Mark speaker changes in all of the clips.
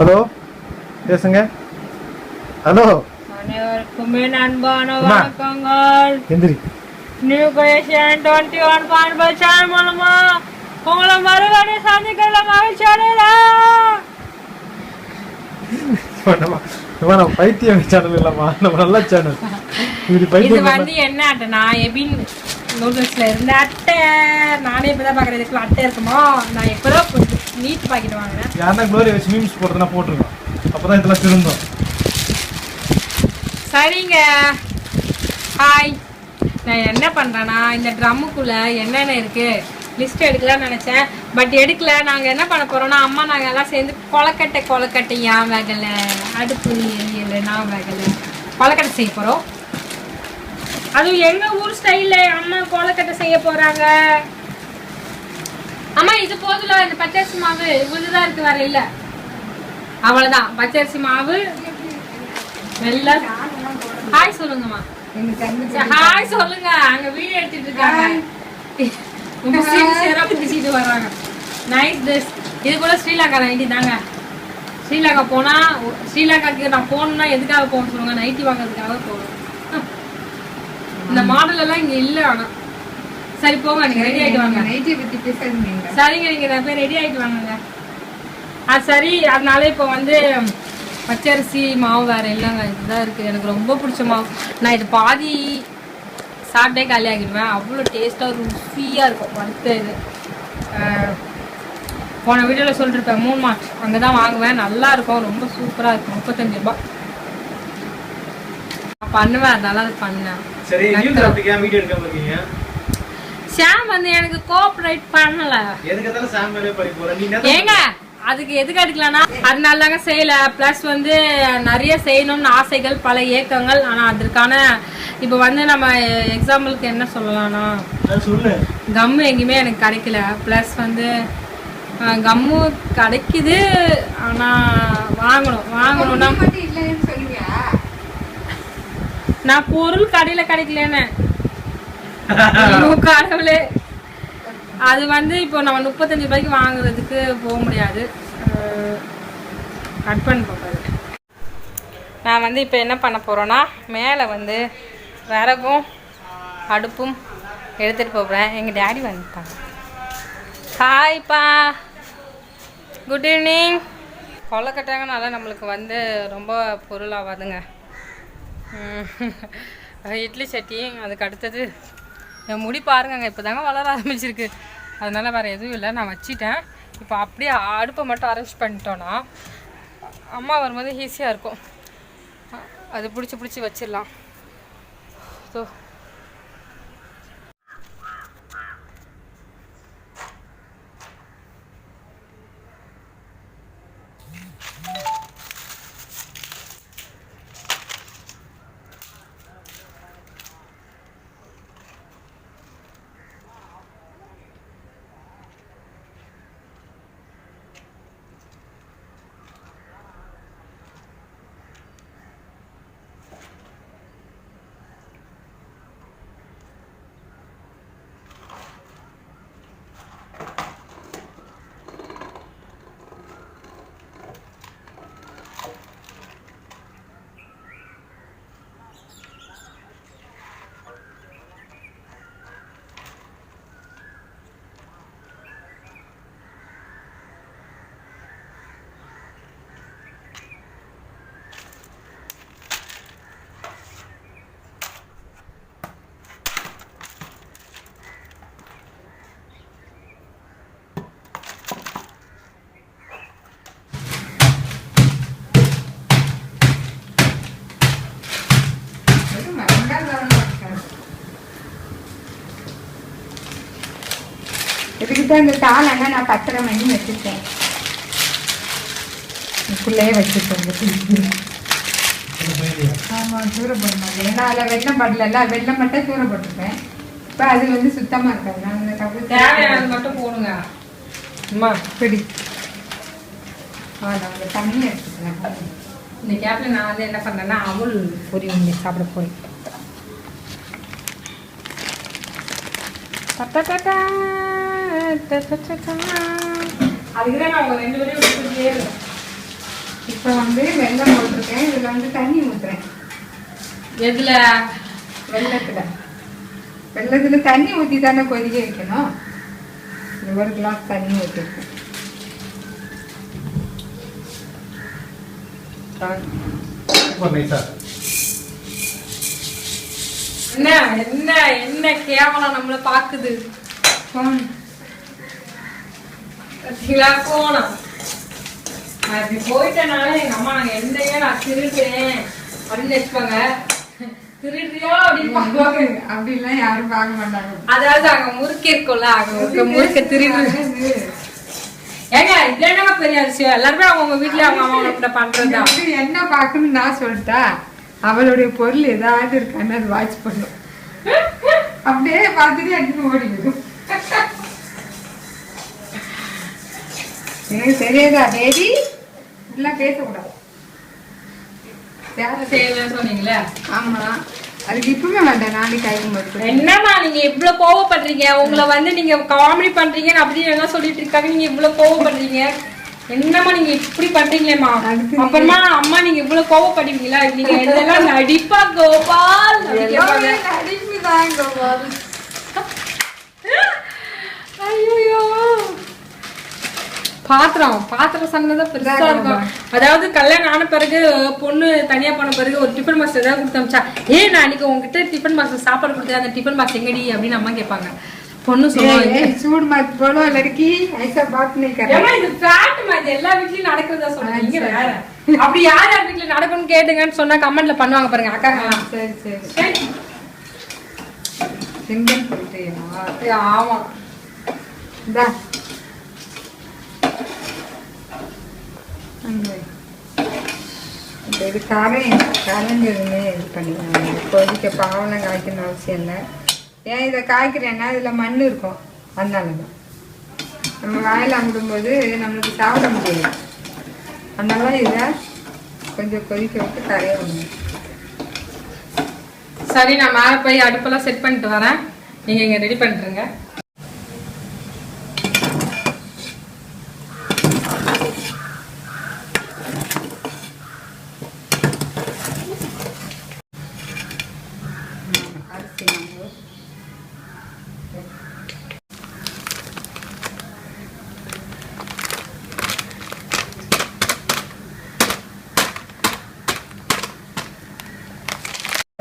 Speaker 1: Hello பேசுங்க. Hello.
Speaker 2: அனைவருக்குமே அன்பான வணக்கங்கள்.
Speaker 1: எந்திரி.
Speaker 2: நியூ கிரியேஷன் 21 பான்பல் சேனல் மூலமா உங்களை மறுபடியும் சந்திக்கிறத மகிழ்ச்சி அடைகிறேன்.
Speaker 1: நம்ம பைத்தியம் சேனல் இல்லம்மா, நம்ம நல்ல சேனல்.
Speaker 2: இது வந்து என்ன அட்டைனா எபின் நூடுல்ஸ்ல இருந்த அட்டை. நானே இப்பதான் பாக்குறேன் இதுக்குள்ள அட்டை இருக்குமா. நான் எப்பதான் நீட் பாக்கெட் வாங்கினேன்.
Speaker 1: யாருன்னா க்ளோரி வச்சு மீம்ஸ் போடுறதுனா போட்டுருக்கோம், அப்பதான் இதெல்லாம் திருந்தோம்.
Speaker 2: சரிங்க, ஹாய். நான் என்ன பண்றேன்னா இந்த ட்ரம்முக்குள்ள என்னென்ன இருக்கு லிஸ்ட் எடுக்கலாம்னு நினைச்சேன், பட் எடுக்கல. நாங்க என்ன பண்ண போறோம்னா அம்மா நாங்க எல்லாம் சேர்ந்து கொலக்கட்டை ஏன் வேகல, அடுப்பு எரியல, நான் வேகல, கொலக்கட்டை செய்ய போறோம். அதுவும் எங்க ஊர் ஸ்டைல்ல அம்மா கொலக்கட்டை செய்ய போறாங்க. அம்மா இது போதுல, இந்த பச்சரிசி மாவு இவ்வளவுதான் இருக்கு, வேற இல்ல. அவ்வளவுதான் பச்சரிசி மாவு. வெள்ளம். ஹாய் சொல்லுங்கம்மா. ஹாய் சொல்லுங்க. அங்க வீடியோ எடுத்துட்டு இருக்காங்க, பிடிச்சிட்டு வர்றாங்க. Nice dress. இது கூட ஸ்ரீலங்கா நைட்டி தாங்க. ஸ்ரீலங்கா போனா, ஸ்ரீலங்காக்கு நான் போகணும்னா எதுக்காக போகணும்னு சொல்லுங்க, நைட்டி வாங்குறதுக்காக போகணும். இந்த மாடல் எல்லாம் இங்க இல்ல. ஆனா சரி போங்க, நீங்க ரெடி ஆயிட்டு வாங்க. நைட்டி பத்தி பேசாதீங்க. சரிங்க, நீங்க நிறைய பேர் ரெடி ஆயிட்டு வாங்க. அது சரி. அதனால இப்போ வந்து பச்சரிசி மாவு வேற இல்லைங்க, இதுதான் இருக்கு. எனக்கு ரொம்ப பிடிச்ச மாவு. நான் இது பாதி சாப்பிட்டே காலி ஆகிடுவேன். அவ்வளோ டேஸ்ட்டாக ருசியாக இருக்கும். வறுத்த இது போன வீடியோவில் சொல்லிருப்பேன், 3 மார்க் அங்கே தான் வாங்குவேன். நல்லா இருக்கும், ரொம்ப சூப்பராக இருக்கும். 35 ரூபாய் நான் பண்ணுவேன், அதனால அது பண்ணேன். ஷாம் வந்து எனக்கு கோஆபரேட் பண்ணல. ஏங்க அதுக்கு எதுக்கு எடுக்கலன்னா அதனால தாங்க செய்யல. பிளஸ் வந்து நிறைய செய்யணும்னு ஆசைகள், பல ஏக்கங்கள். ஆனா அதற்கான இப்போ வந்து நம்ம எக்ஸாம்பிளுக்கு என்ன சொல்லலாம்னா கம்மு எங்கேயுமே எனக்கு கிடைக்கல. பிளஸ் வந்து கம்மு கிடைக்குது, ஆனா வாங்கணும்னா நான் பொருள் கடையில கிடைக்கலன்னு கடவுளே. அது வந்து இப்போ நம்ம 35 ரூபாய்க்கு வாங்குறதுக்கு போக முடியாது. கட் பண்ண போகிறது. நான் வந்து இப்போ என்ன பண்ண போகிறேன்னா மேலே வந்து விறகும் அடுப்பும் எடுத்துகிட்டு போகிறேன். எங்கள் டேடி வந்துட்டாங்க. ஹாய்ப்பா, குட் ஈவினிங். கொலக்கட்டைங்கனால நம்மளுக்கு வந்து ரொம்ப பொருள் ஆகாதுங்க. இட்லி சட்டி, அதுக்கு அடுத்தது என் முடி பாருங்க இப்போ தாங்க வளர ஆரம்பிச்சிருக்கு. அதனால் வேறு எதுவும் இல்லை, நான் வச்சிட்டேன். இப்போ அப்படியே அடுப்பை மட்டும் அரேஞ்ச் பண்ணிட்டோன்னா அம்மா வரும்போது ஈஸியாக இருக்கும். அது பிடிச்சி வச்சிடலாம். ஸோ
Speaker 3: இதுக்கிட்ட இந்த தாளங்க நான் 10:30 மணி வச்சுருக்கேன். இதுக்குள்ளேயே வச்சுருக்கேன். ஆமாம், தூர போட மாட்டேன். ஏன்னா அதில் வெள்ளம் படல, வெள்ளம் மட்டும் தூர போட்டிருப்பேன். இப்போ அது வந்து சுத்தமாக இருக்காது. நான் இந்த கபடி
Speaker 2: தேவையானது மட்டும் போடுங்க.
Speaker 3: அம்மா பிடி. நான் தண்ணி எடுத்துக்கிறேன்.
Speaker 2: இந்த கேப்பில் நான் வந்து என்ன பண்ணுறேன்னா அமுல் பொரி உண்டி சாப்பிட போய் அதுக்குதான் நான் உங்க 2 பேரையும் விட்டுட்டே இருக்கேன்.
Speaker 3: இப்போ வந்து வெல்லம் போட்டிருக்கேன். இதில் வந்து தண்ணி ஊற்றுறேன்.
Speaker 2: எதுல?
Speaker 3: வெள்ளத்தில் தண்ணி ஊற்றி தானே கொதிக்க வைக்கணும். இது 1 கிளாஸ் தண்ணி ஊற்றிருக்கேன்.
Speaker 2: என்ன என்ன என்ன கேவலம் நம்மள பாக்குது. போனோம் நான் இப்படி போயிட்டனால எங்க அம்மா நாங்க என்னையே நான் திருடுறேன் அப்படின்னு வச்சுப்பாங்க. திருடுறியா அப்படின்னு பாக்குவாங்க.
Speaker 3: அப்படிலாம் யாரும் பார்க்க மாட்டாங்க.
Speaker 2: அதாவது அங்க முறுக்கு இருக்கும்ல, அங்க முறுக்க திருடு. ஏங்க இது என்னங்க பெரிய விஷயம்? எல்லாருமே அவங்க வீட்டுல அவங்க அம்மா பண்றதுதான்.
Speaker 3: என்ன பாக்கணும்னு நான் சொல்லிட்டா அவளுடைய பொருள் ஏதாவது இருக்கான்னு அது வாட்ச் பண்ணும். அப்படியே பார்த்துட்டு எடுத்து ஓடிடும். எனக்கு தெரியாதா பேபி? இப்படிலாம் பேசக்கூடாது.
Speaker 2: சொன்னீங்களே.
Speaker 3: ஆமா, அதுக்கு இப்பவே வேண்டாம். நாளைக்கு கையும் மட்டும்.
Speaker 2: என்னமா நீங்க இவ்வளவு கோவப்படுறீங்க? உங்களை வந்து நீங்க காமெடி பண்றீங்கன்னு அப்படின்னு எல்லாம் சொல்லிட்டு இருக்காங்க. நீங்க இவ்வளவு கோவப்படுறீங்க. என்னமா நீங்க இப்படி பண்றீங்களேமா? அப்புறமா அம்மா நீங்க இவ்வளவு கோவப்படுவீங்களா? நீங்க இதெல்லாம் நடிப்பா கோபால்?
Speaker 3: நடிப்புதான் கோபால்.
Speaker 2: ஐயோ பாத்திரம் சண்டைதான் பெருசா இருக்கும். அதாவது கல்யாணம் ஆன பிறகு பொண்ணு தனியா போன பிறகு ஒரு டிஃபன் பாக்ஸ் ஏதாவது கொடுத்து அமிச்சா, நான் அன்னைக்கு உங்ககிட்ட டிஃபன் பாக்ஸ் சாப்பாடு கொடுத்தேன், அந்த டிஃபன் பாக்ஸ் எங்கடி அப்படின்னு அம்மா கேட்பாங்க. பொண்ணு சொல்லுவாங்க
Speaker 3: சூடு மாத்து போல லड़की ऐसा बात नहीं कर
Speaker 2: ஏமா இது ஃபேக்ட் மா, இது எல்லா வீட்லயும் நடக்குறதா சொல்றீங்க. நீங்க வேற அப்படி யார் யார் வீட்ல நடக்கும்னு கேட்டுங்கன்னு சொன்னா கமெண்ட்ல பண்ணுவாங்க பாருங்க அக்காங்கலாம்.
Speaker 3: சரி சரி சிங்கிள் போயிட்டேமா.
Speaker 2: ஆமா
Speaker 3: இந்தா இது கரைஞ்சதுமே இது பண்ணிக்கணும். கொதிக்க பாவெல்லாம் காய்க்கணும் அவசியம் இல்லை. ஏன் இதை காய்க்கிறேன்னா இதில் மண் இருக்கும், அதனால தான். நம்ம வாயில் அமுடும்போது நம்மளுக்கு சாப்பிட முடியாது. அதனால இதை கொஞ்சம் கொதிக்க விட்டு கரைய விடணும்.
Speaker 2: சரி, நான் மேலே போய் அடுப்பெல்லாம் செட் பண்ணிட்டு வரேன். நீங்கள் இங்கே ரெடி பண்ணிட்டுருங்க.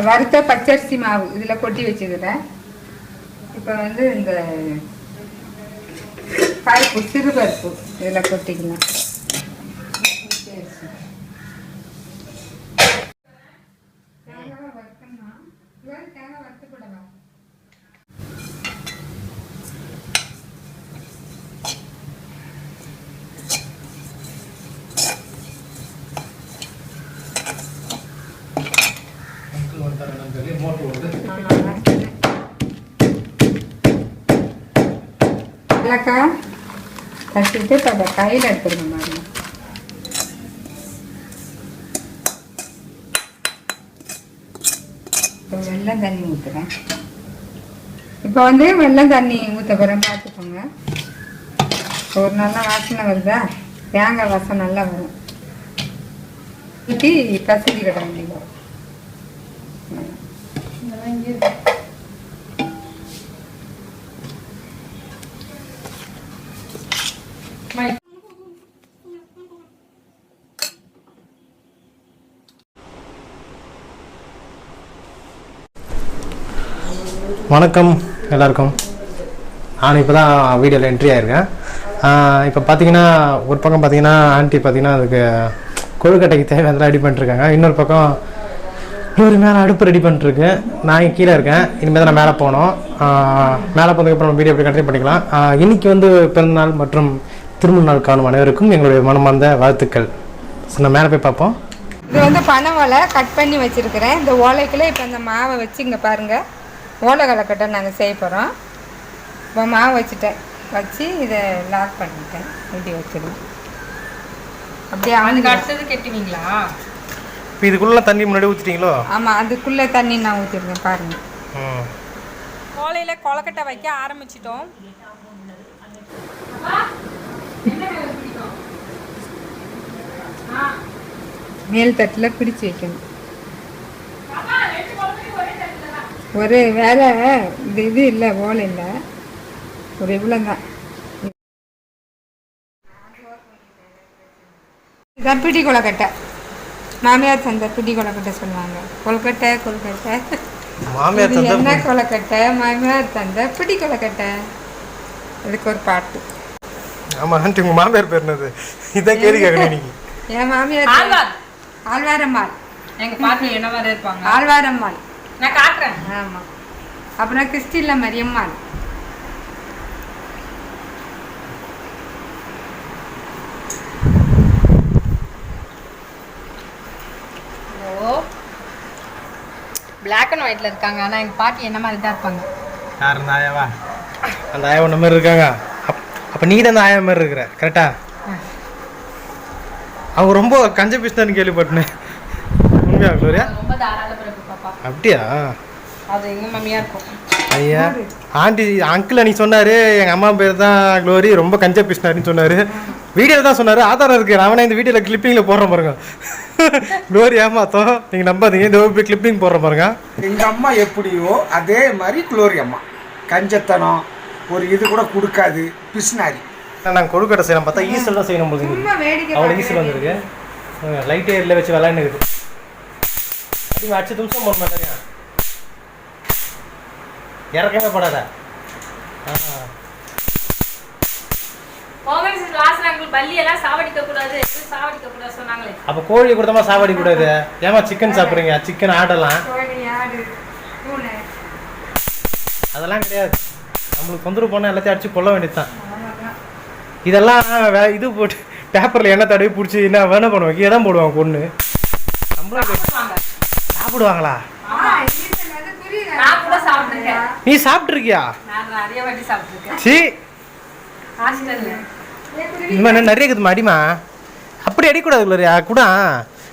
Speaker 3: வறுத்த பச்சரிசி மாவு இதில் கொட்டி வச்சுக்கிறேன். இப்போ வந்து இந்த பருப்பு சிறுபருப்பு இதில் கொட்டிக்கலாம். தேங்காய் வறுக்கணும்னா தேங்காய் வறுத்துப்படலாம். ஏலக்காய் தட்டிட்டு இப்போ அதை கையில் எடுத்துருக்க மாதிரி. இப்போ வெல்லம் தண்ணி ஊற்றுறேன். இப்போ வந்து வெல்லம் தண்ணி ஊற்ற போகிறேன், பார்த்துக்கோங்க. ஒரு நல்ல வாசனை வருதா? தேங்காய் வாசம் நல்லா வரும். ஊற்றி கசதி கட்ட வேண்டியது.
Speaker 1: வணக்கம் எல்லாருக்கும். நான் இப்போ தான் வீடியோவில் என்ட்ரி ஆகிருக்கேன். இப்போ பார்த்தீங்கன்னா ஒரு பக்கம் பார்த்தீங்கன்னா ஆண்டி பார்த்தீங்கன்னா அதுக்கு கொழுக்கட்டைக்கு தேவையானதெல்லாம் ரெடி பண்ணிட்டுருக்காங்க. இன்னொரு பக்கம் ஒரு மேலே அடுப்பு ரெடி பண்ணிட்டுருக்கு. நான் இங்கே கீழே இருக்கேன். இனிமேல் தான் நான் மேலே போகணும். மேலே போனதுக்கப்புறம் வீடியோ எப்படி கண்டினியூ பண்ணிக்கலாம். இன்றைக்கி வந்து பிறந்தநாள் மற்றும் திருமண நாள் காணும் அனைவருக்கும் எங்களுடைய மனமார்ந்த வாழ்த்துக்கள். ஸோ நான் மேலே போய் பார்ப்போம்.
Speaker 3: இது வந்து பனை ஓலை கட் பண்ணி வச்சுருக்கிறேன். இந்த ஓலைக்குள்ளே இப்போ இந்த மாவை வச்சு இங்கே பாருங்கள், ஓலை கலக்கட்டை நாங்கள் செய்ய போகிறோம். இப்போ மாவு வச்சு இதை லாக் பண்ணிட்டேன். இப்படி வச்சிடுவோம். அப்படியே
Speaker 2: அதுக்கு அடுத்தது கெட்டுவீங்களா?
Speaker 1: இப்போ இதுக்குள்ளே தண்ணி முன்னாடி ஊற்றிட்டீங்களோ?
Speaker 3: ஆமாம், அதுக்குள்ளே தண்ணி நான் ஊற்றிருக்கேன் பாருங்கள்.
Speaker 2: ஓலையில் கொலக்கட்டை வைக்க ஆரம்பிச்சிட்டோம்.
Speaker 3: மேல் தட்டில் பிடிச்சி வைக்கணும். ஒரு வேலை இது இல்லை, ஓலை இல்லை, ஒரு இவ்வளோ தான். இதான் பிடி கொலக்கட்டை. மாமியார் தந்த பிடி கொலக்கட்டை சொல்லுவாங்க. கொல்கட்டை கொல்கட்டை.
Speaker 1: மாமியார்
Speaker 3: இது என்ன கொலக்கட்டை? மாமியார் தந்த பிடி கொலக்கட்டை. அதுக்கு ஒரு பாட்டு.
Speaker 1: ஆமாம் ஆண்டி, உங்கள் மாமியார் பேர் என்னது? இதான் கேள்வி கேட்கணும் நீங்கள்.
Speaker 3: என் மாமியார் ஆழ்வாரம்மாள்.
Speaker 2: எங்கள் பாட்டி என்ன மாதிரி இருப்பாங்க?
Speaker 3: ஆழ்வாரம்மாள்.
Speaker 2: நான் காட்டுறேன்.
Speaker 3: ஆமாம். அப்புறம் கிறிஸ்டின்ல மரியம்மாள்.
Speaker 2: பிளாக் அண்ட் ஒயிட்ல இருக்காங்க. ஆனால் எங்கள் பாட்டி என்ன மாதிரி தான் இருப்பாங்க.
Speaker 1: யார் அந்த ஆயாவா? அந்த ஆயா ஒன்று மாதிரி இருக்காங்க. அப்போ நீ தான் அந்த ஆயா மாதிரி இருக்கிற, கரெக்டா? அவங்க ரொம்ப கஞ்ச பிஸ்தான்னு கேள்விப்பட்டேன். உண்மையா குளோரியா?
Speaker 2: ரொம்ப தாராள பிறப்பு பாப்பா.
Speaker 1: அப்படியா?
Speaker 2: அது எங்கள் மம்மியாக இருக்கும்.
Speaker 1: ஐயா ஆண்டி அங்கிள் அன்னைக்கு சொன்னார், எங்கள் அம்மா பேர் தான் குளோரி, ரொம்ப கஞ்ச பிஸ்னாரின்னு சொன்னார். வீடியோவில் தான் சொன்னார், ஆதாரம் இருக்குது. நான் இந்த வீடியோவில் கிளிப்பிங்கில் போடுறேன் பாருங்க. குளோரி ஏமாத்தோம், நீங்கள் நம்பாதீங்க. இந்த போய் கிளிப்பிங் போடுறேன் பாருங்க.
Speaker 4: எங்கள் அம்மா எப்படியோ அதே மாதிரி குளோரி அம்மா. கஞ்சத்தனம் ஒரு இது கூட கொடுக்காது, பிஸ்னாரி.
Speaker 1: நாங்கள் கொழுக்கட்டை செய்யலாம் பார்த்தா ஈஸ்டர் தான் செய்யணும் போது. அவ்வளோ ஈஸ்டர் வந்துருக்கு. லைட் ஏரியில் வச்சு விளையாண்டுக்குது. அப்படி 8 நிமிஷம் போட மாட்டேங்க, இறக்கவே படாத. அப்போ கோழி கொடுத்தமா சாவடி கூடாது. ஏமா சிக்கன் சாப்பிட்றீங்க? சிக்கன் ஆடலாம், அதெல்லாம் கிடையாது. நம்மளுக்கு தொந்தரவு போனால் எல்லாத்தையும் அடிச்சு கொள்ள வேண்டியதுதான். இதெல்லாம் இது போட்டு பேப்பரில் எண்ணெய் தடவி பிடிச்சி என்ன வேணா பண்ணுவாங்க, கீழே தான் போடுவாங்க பொண்ணு. நம்மளும் சாப்பிடுவாங்களா? நீ சாப்பிட்ருக்கியா? சி இந்த மாதிரி நிறைய இருக்குதுமா. அடிமா அப்படி அடிக்கூடாது இல்லையா கூட.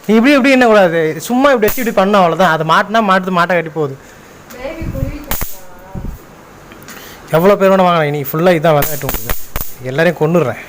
Speaker 1: நீ இப்படி என்ன கூடாது, சும்மா இப்படி வச்சு இப்படி பண்ண அவ்வளோதான். அதை மாட்டினா மாட்டுது, மாட்டை கட்டி போகுது. எவ்வளோ பேர் வேணும் வாங்கினேன் இன்னைக்கு ஃபுல்லாக இதான் விளையாட்டு உங்களுக்கு. எல்லாரையும் கொண்டுடுறேன்.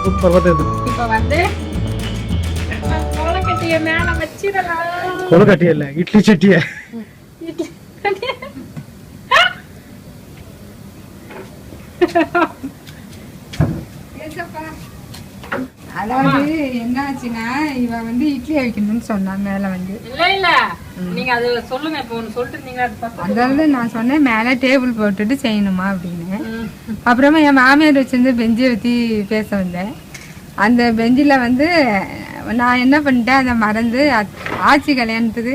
Speaker 2: இப்போ வந்து கொழுக்கட்டைய மேல வச்சிடலாம்.
Speaker 1: கொழுக்கட்டிய இல்லை, இட்லி சட்டிய.
Speaker 3: அதாவது என்ன ஆச்சுன்னா, இவ வந்து இட்லி வைக்கணும்னு சொன்னா மேல வந்து.
Speaker 2: இல்ல நீங்க அது சொல்லுங்க. இப்போ ஒன்று சொல்லிட்டு இருந்தீங்க,
Speaker 3: அதாவது நான் சொன்னேன் மேலே டேபிள் போட்டுட்டு செய்யணுமா அப்படின்னு. அப்புறமா என் மாமியார் வச்சிருந்து பெஞ்சை ஊற்றி பேச வந்தேன். அந்த பெஞ்சில் வந்து நான் என்ன பண்ணிட்டேன், அதை மறந்து ஆச்சி கல்யாணத்துக்கு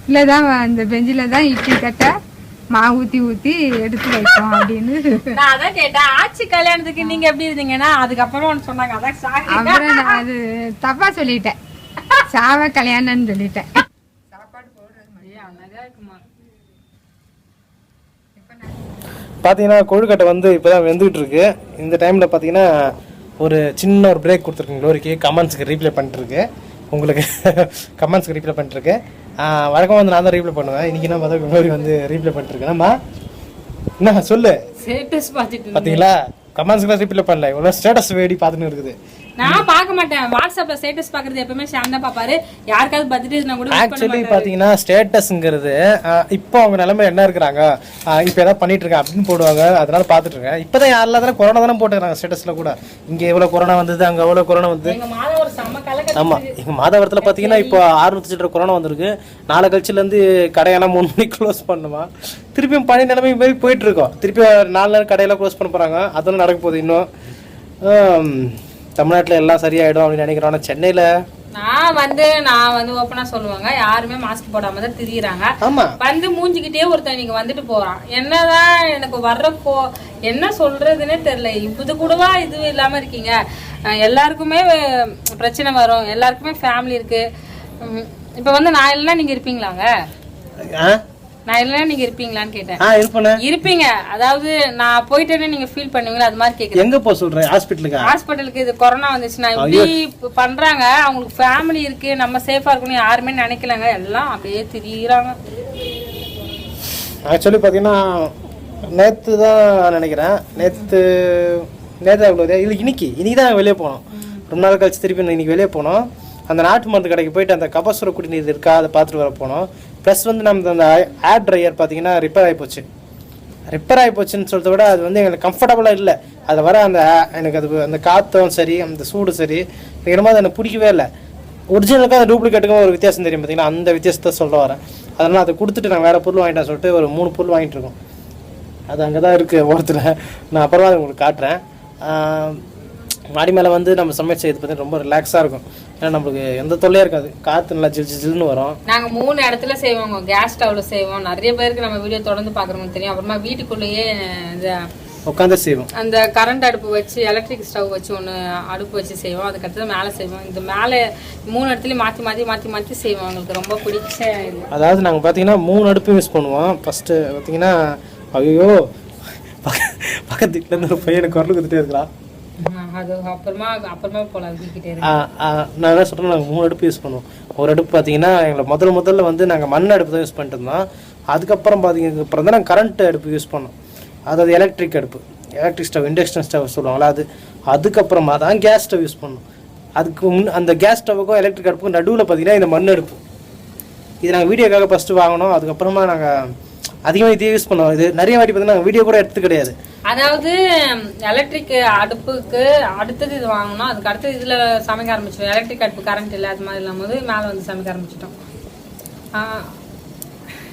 Speaker 3: இல்லை தான் அந்த பெஞ்சில் தான் இட்லி தட்டை மாவு ஊற்றி எடுத்து வைப்போம் அப்படின்னு.
Speaker 2: நான் அதான் கேட்டேன், ஆச்சி கல்யாணத்துக்கு நீங்க எப்படி இருந்தீங்கன்னா அதுக்கப்புறம் ஒன்று சொன்னாங்க. அதான்
Speaker 3: அப்புறம் நான் அது தப்பா சொல்லிட்டேன், சாவ கல்யாணம்னு சொல்லிட்டேன்.
Speaker 1: பார்த்தீங்கன்னா கொழுக்கட்டை வந்து இப்போ தான் வெந்துகிட்டு இருக்கு. இந்த டைமில் பார்த்தீங்கன்னா ஒரு சின்ன ஒரு பிரேக் கொடுத்துருக்குங்க குளோரிக்கு. கமெண்ட்ஸுக்கு ரீப்ளை பண்ணிட்டுருக்கு உங்களுக்கு. கமெண்ட்ஸுக்கு ரீப்ளை பண்ணிட்டுருக்கு. வழக்கம் வந்து நான் தான் ரீப்ளை பண்ணுவேன். இன்றைக்கி என்ன பார்த்தா குளோரி வந்து ரீப்ளை பண்ணிட்டுருக்கேன்மா. என்ன சொல்லு?
Speaker 2: ஸ்டேட்டஸ் பார்த்துட்டு
Speaker 1: பார்த்தீங்களா? கமெண்ட்ஸ்க்குலாம் ரீப்ளை பண்ணல, இவ்வளோ ஸ்டேட்டஸ் வேடி பார்த்துன்னு இருக்குது.
Speaker 2: நான் பார்க்க மாட்டேன். வாட்ஸ்அப்ல ஸ்டேட்டஸ் பார்க்கறது எப்பவுமே ஷாம் தான் பார்ப்பாரு. யாருக்காவது பர்த்டேஸ்னா கூட
Speaker 1: ஆக்சுவலி பார்த்தீங்கன்னா ஸ்டேட்டஸ்ங்கிறது இப்போ அவங்க நிலைமை என்ன இருக்கிறாங்க, இப்போ எதாவது பண்ணிட்டு இருக்காங்க அப்படின்னு போடுவாங்க. அதனால பார்த்துட்டு இருக்கேன். இப்போ தான் யாரெல்லாம் தானே கொரோனா தானே போட்டுக்கிறாங்க ஸ்டேட்டஸில் கூட. இங்கே எவ்வளோ கொரோனா வந்தது, அங்கே எவ்வளோ கொரோனா வந்து. ஆமாம், எங்கள் மாதவரத்தில் பார்த்தீங்கன்னா இப்போ 600 சில்லற கொரோனா வந்திருக்கு. நாளை கழிச்சுலேருந்து கடையெல்லாம் 3 மணிக்கு க்ளோஸ் பண்ணுமா. திருப்பியும் பழைய நிலைமை மாதிரி போயிட்டு இருக்கோம். திருப்பி 4 நாள் கடையெல்லாம் க்ளோஸ் பண்ண போகிறாங்க. அதெல்லாம் நடக்க போகுது. இன்னும் தமிழ்நாட்டில் எல்லாம் சரியாயிடும் அப்படின்னு நினைக்கிறோம். ஆனால் சென்னையில்
Speaker 2: நான் வந்து ஓப்பனா சொல்லுவாங்க, யாருமே மாஸ்க் போடாம தான் திரியிறாங்க.
Speaker 1: ஆமா
Speaker 2: வந்து மூஞ்சிக்கிட்டே ஒருத்தன் இன்னைக்கு வந்துட்டு போறான். என்னதான் எனக்கு வர்றப்போ என்ன சொல்றதுன்னே தெரியல. இது கூடவா இது இல்லாம இருக்கீங்க? எல்லாருக்குமே பிரச்சனை வரும், எல்லாருக்குமே ஃபேமிலி இருக்கு. இப்ப வந்து நான் இல்லைன்னா நீங்க இருப்பீங்களாங்க? நான் இல்லைன்னா நீங்க இருப்பீங்களான்னு கேட்டேன். இருப்பீங்க, அதாவது நான் போயிட்டேன்னு நீங்க ஃபீல் பண்ணுவீங்களா? அது மாதிரி கேக்குறேன். எங்க போ சொல்றேன்? ஹாஸ்பிட்டலுக்கு. இது கொரோனா வந்துச்சுன்னா இப்படி பண்றாங்க. அவங்களுக்கு ஃபேமிலி இருக்கு, நம்ம சேஃபா இருக்கணும் யாருமே நினைக்கலங்க. எல்லாம் அப்படியே திரியிறாங்க.
Speaker 1: ஆக்சுவலி பாத்தீங்கன்னா நேத்து தான் நினைக்கிறேன், நேத்து இல்லை இன்னைக்கு தான் வெளியே போனோம். ரொம்ப நாள் கழிச்சு திருப்பி இன்னைக்கு வெளியே போனோம். அந்த நாட்டு மருந்து கடைக்கு போயிட்டு அந்த கபசுர குடிநீர் இருக்கா அதை பார்த்துட்டு வர போனோம். ப்ளஸ் வந்து நம்ம அந்த ஏர் ட்ரையர் பார்த்தீங்கன்னா ரிப்பேர் ஆகிப்போச்சுன்னு சொல்கிறத விட அது வந்து எங்களுக்கு கம்ஃபர்டபுளாக இல்லை. அதில் வர எனக்கு அது அந்த காற்றும் சரி, அந்த சூடு சரி, என்னமோ அது எனக்கு பிடிக்கவே இல்லை. ஒரிஜினலுக்கும் அந்த டூப்ளிகேட்டுக்கும் ஒரு வித்தியாசம் தெரியும் பார்த்தீங்கன்னா, அந்த வித்தியாசத்தை சொல்ல வரேன். அதனால் அதை கொடுத்துட்டு நான் வேறு பொருள் வாங்கிட்டேன் சொல்லிட்டு ஒரு 3 பொருள் வாங்கிட்டு இருக்கோம். அது அங்கே தான் இருக்குது ஓரத்தில். நான் அப்புறமா அதை உங்களுக்கு காட்டுறேன். மாடி மேலே வந்து நம்ம சமையல் செய்யறது பார்த்தீங்கன்னா ரொம்ப ரிலாக்ஸாக இருக்கும். ஏன்னா நம்மளுக்கு எந்த தொல்லையாக இருக்காது, காற்று நல்லா ஜில்னு வரும்.
Speaker 2: நாங்கள் 3 இடத்துல செய்வோங்க. கேஸ் ஸ்டவ்வில் செய்வோம். நிறைய பேருக்கு நம்ம வீடியோ தொடர்ந்து பார்க்குறவங்க தெரியும். அப்புறமா வீட்டுக்குள்ளேயே
Speaker 1: உட்காந்து செய்வோம்.
Speaker 2: அந்த கரண்ட் அடுப்பு வச்சு, எலக்ட்ரிக் ஸ்டவ் வச்சு ஒன்று அடுப்பு வச்சு செய்வோம். அதுக்கடுத்து மேலே செய்வோம். இந்த மேலே 3 இடத்துலையும் மாற்றி செய்வோம். எங்களுக்கு ரொம்ப பிடிச்ச இது.
Speaker 1: அதாவது நாங்கள் பார்த்தீங்கன்னா 3 அடுப்பு யூஸ் பண்ணுவோம். ஃபஸ்ட்டு பார்த்தீங்கன்னா ஐயோ பக்கத்து வீட்டிலேருந்து ஒரு பையனை குரல் கொடுத்துட்டே இருக்கலாம்.
Speaker 2: அது அப்புறமா போகலாம் வீக்கிட்டே.
Speaker 1: நான் என்ன சொல்கிறேன், நாங்கள் 3 அடுப்பு யூஸ் பண்ணுவோம். ஒரு அடுப்பு பார்த்தீங்கன்னா எங்களை முதல்ல வந்து நாங்கள் மண் அடுப்பு தான் யூஸ் பண்ணிட்டு இருந்தோம். அதுக்கப்புறம் அப்புறம் தான் நாங்கள் கரண்ட் அடுப்பு யூஸ் பண்ணோம். அதாவது எலக்ட்ரிக் அடுப்பு, எலக்ட்ரிக் ஸ்டவ், இண்டக்ஷன் ஸ்டவ் சொல்லுவாங்களா அது. அதுக்கப்புறமா தான் கேஸ் ஸ்டவ் யூஸ் பண்ணோம். அதுக்கு அந்த கேஸ் ஸ்டவ்வுக்கும் எலக்ட்ரிக் அடுப்புக்கும் நடுவில் பார்த்தீங்கன்னா இந்த மண் அடுப்பு. இது நாங்கள் வீடியோக்காக ஃபஸ்ட்டு வாங்கினோம். அதுக்கப்புறமா நாங்கள் அதிகமாக இதே யூஸ் பண்ணுவோம். இது நிறைய வாட்டி பார்த்தீங்கன்னா நாங்கள் வீடியோ கூட எடுத்து கிடையாது.
Speaker 2: அதாவது எலக்ட்ரிக் அடுப்புக்கு அடுத்தது இது வாங்கணும். அதுக்கு அடுத்தது இதில் சமைக்க ஆரம்பிச்சிட்டோம். எலக்ட்ரிக் அடுப்பு கரண்ட் இல்லை, அது மாதிரி இல்லாமல் மேலே வந்து சமைக்க ஆரம்பிச்சிட்டோம்.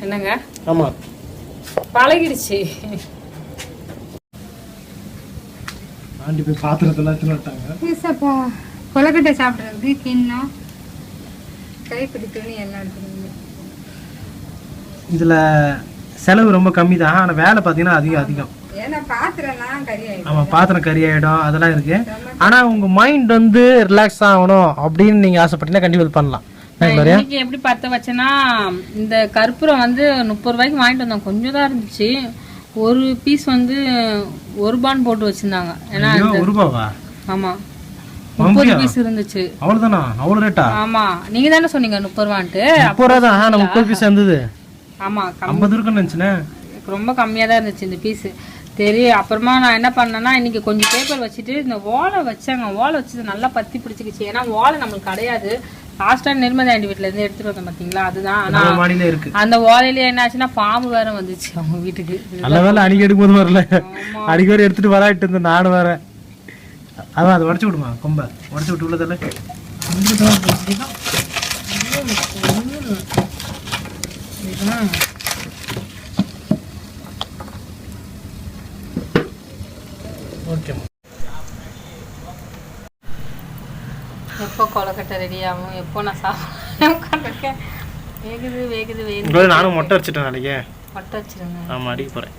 Speaker 2: என்னங்க?
Speaker 1: ஆமாம்,
Speaker 2: பழகிடுச்சு.
Speaker 1: ஆண்டி போய் பாத்திரத்தெல்லாம் எடுத்துட்டாங்க.
Speaker 3: கொலக்கட்டை சாப்பிட்றதுக்கு கிண்ணம், கைப்பிடி துணி எல்லாம் எடுத்துருங்க.
Speaker 1: இதில் செலவு ரொம்ப கம்மி தான், ஆனால் வேலை பார்த்தீங்கன்னா அதிகம்.
Speaker 3: ஏன்னா பாத்திரம்லாம் கறி ஆயிடும்.
Speaker 1: ஆமாம், பாத்திரம் கறி ஆகிடும், அதெல்லாம் இருக்குது. ஆனால் உங்கள் மைண்ட் வந்து ரிலாக்ஸ் ஆகணும் அப்படின்னு நீங்கள் ஆசைப்பட்டீங்கன்னா கண்டிப்பாக பண்ணலாம்.
Speaker 2: இன்னைக்கு எப்படி பற்ற வச்சேன்னா, இந்த கற்பூரம் வந்து 30 ரூபாய்க்கு வாங்கிட்டு வந்தோம். கொஞ்சம் தான் இருந்துச்சு. ஒரு பீஸ் வந்து 1 ரூபான்னு போட்டு வச்சிருந்தாங்க. ஏன்னா
Speaker 1: 1 ரூபாவா?
Speaker 2: ஆமா, 30 பீஸ் இருந்துச்சு.
Speaker 1: அவ்வளவுதானா? அவ்வளவு ரேட்டா?
Speaker 2: ஆமா, நீங்க தானே சொன்னீங்க 30 ரூபான்ட்டு.
Speaker 1: 30 ரூபா தான். 30 பீஸ் இருந்தது.
Speaker 2: ஆமா,
Speaker 1: 50 இருக்குன்னு நினைச்சேன்.
Speaker 2: ரொம்ப கம்மியா தான் இருந்துச்சு இந்த பீஸ். சரி, அப்புறமா நான் என்ன பண்ணேன்னா, இன்னைக்கு கொஞ்சம் பேப்பர் வச்சுட்டு இந்த ஓலை வச்சாங்க. ஓலை வச்சது நல்லா பத்தி பிடிச்சிக்கிச்சு. ஏன்னா ஓலை நம்மளுக்கு கிடையாது. லாஸ்டா நிர்மதா ஆண்டி வீட்டுல இருந்து எடுத்துட்டு வந்தேன் பாத்தீங்களா, அதுதான். ஆனா அந்த ஓலையில என்ன ஆச்சுன்னா பாம்பு வேற வந்துச்சு அவங்க வீட்டுக்கு.
Speaker 1: நல்ல வேலை அடிக்கடி எடுக்கும்போது வரல, அடிக்கடி எடுத்துட்டு வராட்டு இருந்த நாடு வேற. அதான் அதை உடச்சு விடுமா, கொம்ப உடச்சு விட்டு உள்ளதில்ல. ஓகே,
Speaker 2: எப்போ கொலக்கட்டை ரெடி ஆகும், எப்போ நான் சாப்பிடுறேன். வேகுது.
Speaker 1: நானும் மொட்டை வச்சுட்டேன். நாளைக்கு
Speaker 2: மொட்டை வச்சிருங்க.
Speaker 1: ஆமாம், அடிக்க போகிறேன்.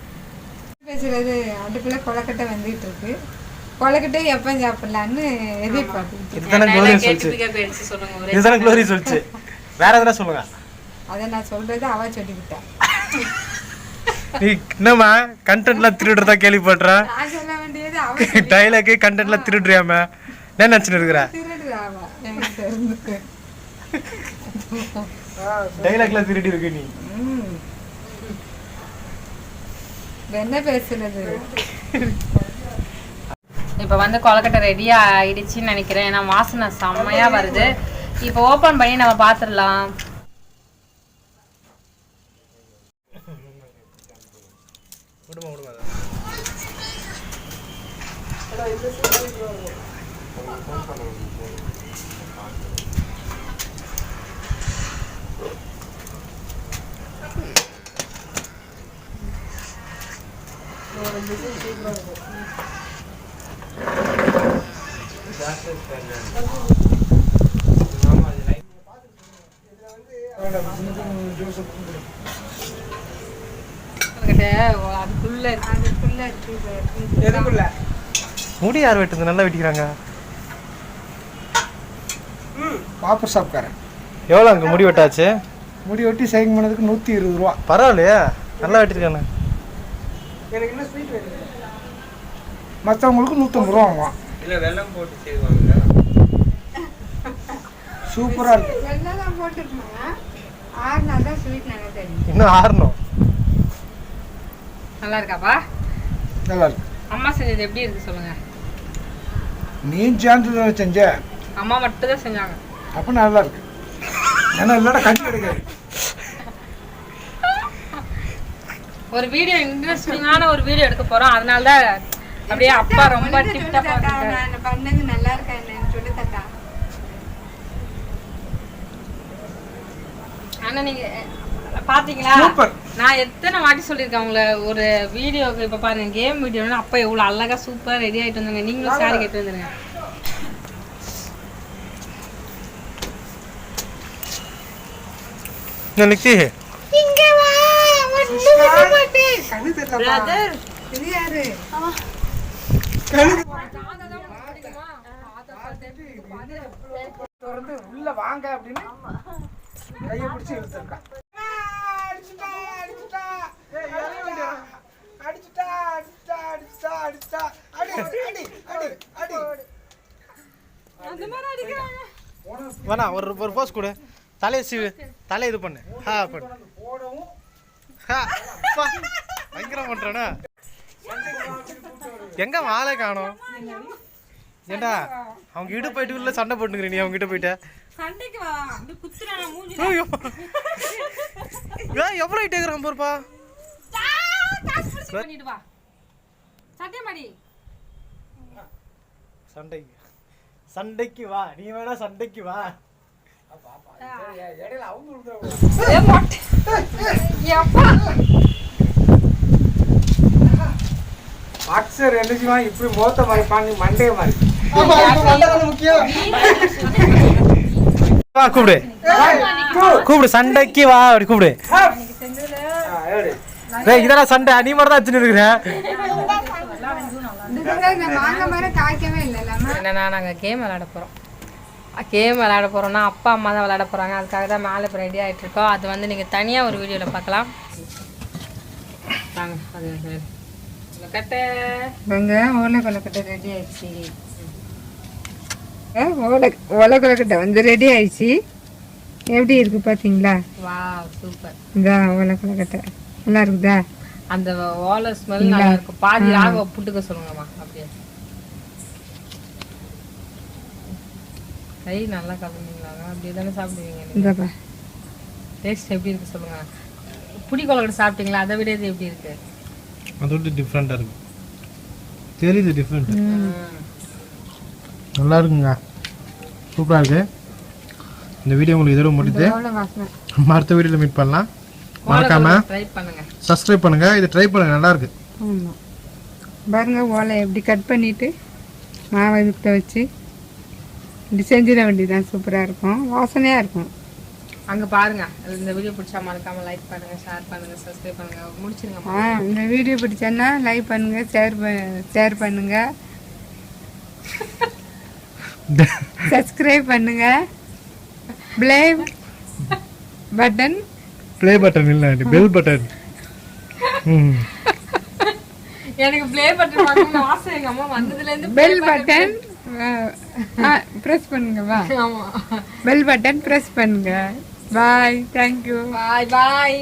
Speaker 3: பேசுறது அடுப்புல கொலக்கட்டை வந்துட்டு இருக்கு. கொலக்கட்டை எப்போ சாப்பிடலான்னு எதிர்பார்த்து.
Speaker 1: இதுதானே க்ளோரி சொல்லிச்சு. வேற எதனா சொல்லுங்க.
Speaker 3: அதை நான் சொல்றது அவ சொல்லிக்கிட்டா.
Speaker 1: நீ என்னம்மா கண்டென்ட்லாம் திருடுறதா கேள்விப்படுறேன்.
Speaker 3: நான் சொல்ல வேண்டியது அவ
Speaker 1: டைலாக் கண்டென்ட்லாம் திருடுறியாம என்ன நினைச்சுன்னு இருக்கிற?
Speaker 3: திருடுறாவா எனக்கு தெரிஞ்சு.
Speaker 1: டைலாக்லாம் திருடி இருக்கு நீ.
Speaker 3: என்ன பேசுறது?
Speaker 2: இப்போ வந்து கொலக்கட்டை ரெடியா ஆயிடுச்சுன்னு நினைக்கிறேன். ஏன்னா வாசனை செம்மையா வருது. இப்போ ஓபன் பண்ணி நம்ம பாத்துடலாம். அதுக்குள்ள
Speaker 3: எதுக்குள்ள
Speaker 1: முடி யார் வெட்டுது? நல்லா வெட்டிக்கிறாங்க.
Speaker 4: பாப்பர் ஷாப்காரன்.
Speaker 1: எவ்வளோ அங்கே முடி வெட்டாச்சு?
Speaker 4: முடி வெட்டி சைன் பண்ணதுக்கு 120 ரூபா.
Speaker 1: பரவாயில்லையா, நல்லா வெட்டிருக்கானே.
Speaker 4: எனக்கு என்ன ஸ்வீட் வேணும்? மற்றவங்களுக்கு 150 ரூபா ஆகும்.
Speaker 5: இல்லை வெல்லம் போட்டு செய்வாங்க.
Speaker 4: சூப்பராக இருக்கு.
Speaker 3: வெள்ளம் போட்டுருக்கோங்க. 6 நாள் தான் ஸ்வீட் நாங்கள் தெரியும்.
Speaker 1: இன்னும் ஆறணும்.
Speaker 2: நல்லா இருக்காப்பா?
Speaker 4: நல்லா இருக்கு.
Speaker 2: அம்மா செஞ்சது எப்படி இருக்கு சொல்லுங்க.
Speaker 4: நீ சேர்ந்து செஞ்ச
Speaker 2: அம்மா மட்டும் தான் செஞ்சாங்க.
Speaker 4: அப்போ நல்லா இருக்கு. ஏன்னா இல்லைன்னா கட்டி கிடைக்காது.
Speaker 2: ஒரு வீடியோ இன்ட்ரெஸ்டிங்கான ஒரு வீடியோ எடுக்க போறோம். அதனால தான் அப்படியே அப்பா ரொம்ப டிப்டாப்பா இருக்காரு.
Speaker 3: நான் பண்ணது நல்லா இருக்கா என்னன்னு சொல்லி தட்டா.
Speaker 2: ஆனா நீங்க பாத்தீங்களா, நான் எத்தனை வாட்டி சொல்லியிருக்கேன் உங்களை ஒரு வீடியோக்கு. இப்ப பாருங்க, கேம் வீடியோன்னு அப்பா எவ்வளவு அழகா சூப்பரா ரெடி ஆயிட்டு வந்தாங்க. நீங்களும் சாரி கேட்டு வந்துருங்க.
Speaker 1: நிக்கி
Speaker 3: இங்க வா, ஒண்ணும் பண்ண மாட்டேன். பிரதர், இது யாரு?
Speaker 4: திறந்து உள்ள வாங்க அப்படின்னு கையை பிடிச்சி இழுத்துருக்கான்.
Speaker 1: வேணா ஒரு போஸ் கொடு. தலையை சீவு, தலை இது பண்ணு. பண்ணு. பயங்கரம் பண்றானா? எங்க வாழை காணோம்? ஏண்டா அவங்க கிட்ட போயிட்டு உள்ள சண்டை போட்டுக்கிற நீ அவங்க கிட்ட போயிட்ட
Speaker 2: சண்டைக்கு வா, அப்படி குத்துறானா மூஞ்சி.
Speaker 1: எவ்வளவு ஹைட் ஏகுறான் போறப்பா.
Speaker 2: பண்ணிட்டு வா. சத்தியமாடி
Speaker 1: சண்டைக்கு வா. நீ வேணா சண்டைக்கு வா.
Speaker 4: பாக்ஸர் என்னச்சுமா இப்படி மோத்த மாதிரி பாண்டி மண்டே மாதிரி.
Speaker 1: வா கூப்பிடு, கூப்பிடு. சண்டைக்கு வா அப்படி கூப்பிடு. இதெல்லாம் சண்டை நீ மட்டும் தான் வச்சுன்னு இருக்கிற.
Speaker 2: என்னன்னா நாங்கள் கேம் விளையாட போகிறோம். கேம் விளையாட போகிறோம்னா அப்பா அம்மா தான் விளையாட போகிறாங்க. அதுக்காக தான் மேலே இப்போ ரெடி ஆகிட்டு இருக்கோம். அது வந்து நீங்கள் தனியாக ஒரு வீடியோவில் பார்க்கலாம். வாங்க அது கட்டை
Speaker 3: ஓலை கொலக்கட்டை ரெடி ஆயிடுச்சு. ஓலை கொலக்கட்டை வந்து ரெடி ஆயிடுச்சு. எப்படி இருக்கு பாத்தீங்களா?
Speaker 2: வா சூப்பர்.
Speaker 3: இந்த ஓலை கொலக்கட்டை நல்லா இருக்குதா?
Speaker 2: அந்த ஓலை ஸ்மெல் நல்லா இருக்கும். பாதி ராக புட்டுக்க சொல்லுங்கம்மா. அப்படியே கை நல்லா கலந்தீங்களா? அப்படியே தானே சாப்பிடுவீங்க. டேஸ்ட் எப்படி இருக்கு சொல்லுங்க. புடி கொலக்கட்டை சாப்பிட்டீங்களா? அதை விட இது எப்படி இருக்கு?
Speaker 1: அதோட டிஃப்ரெண்டா இருக்கு. தெரியுது டிஃப்ரெண்ட். நல்லா இருக்குங்க, சூப்பரா இருக்கு. இந்த வீடியோ உங்களுக்கு இதோட முடியுது. அடுத்த வீடியோல மீட் பண்ணலாம். மறக்காம
Speaker 2: ட்ரை பண்ணுங்க,
Speaker 1: சப்ஸ்கிரைப் பண்ணுங்க. இது ட்ரை பண்ணுங்க, நல்லா இருக்கு.
Speaker 3: பாருங்க ஓலை எப்படி கட் பண்ணிட்டு மாவை விட்ட வச்சு இப்படி செஞ்சிட வேண்டியதான். சூப்பராக இருக்கும், வாசனையாக இருக்கும்.
Speaker 2: அங்கே பாருங்க. இந்த வீடியோ பிடிச்சா மறக்காம லைக் பண்ணுங்க, ஷேர் பண்ணுங்க, சப்ஸ்கிரைப் பண்ணுங்க. முடிச்சிருங்க.
Speaker 3: இந்த வீடியோ பிடிச்சேன்னா லைக் பண்ணுங்க, ஷேர் பண்ணுங்க, சப்ஸ்கிரைப் பண்ணுங்க. ப்ளே பட்டன்
Speaker 1: இல்ல, பெல் பட்டன்.
Speaker 2: எனக்கு ப்ளே பட்டன் வாங்கணும்னு ஆசை. எங்க அம்மா வந்ததுல இருந்து
Speaker 3: பெல் பட்டன் பிரஸ் பண்ணுங்க. வா,
Speaker 2: ஆமா,
Speaker 3: பெல் பட்டன் பிரஸ் பண்ணுங்க. பாய், தேங்க்யூ.
Speaker 2: பாய் பாய்.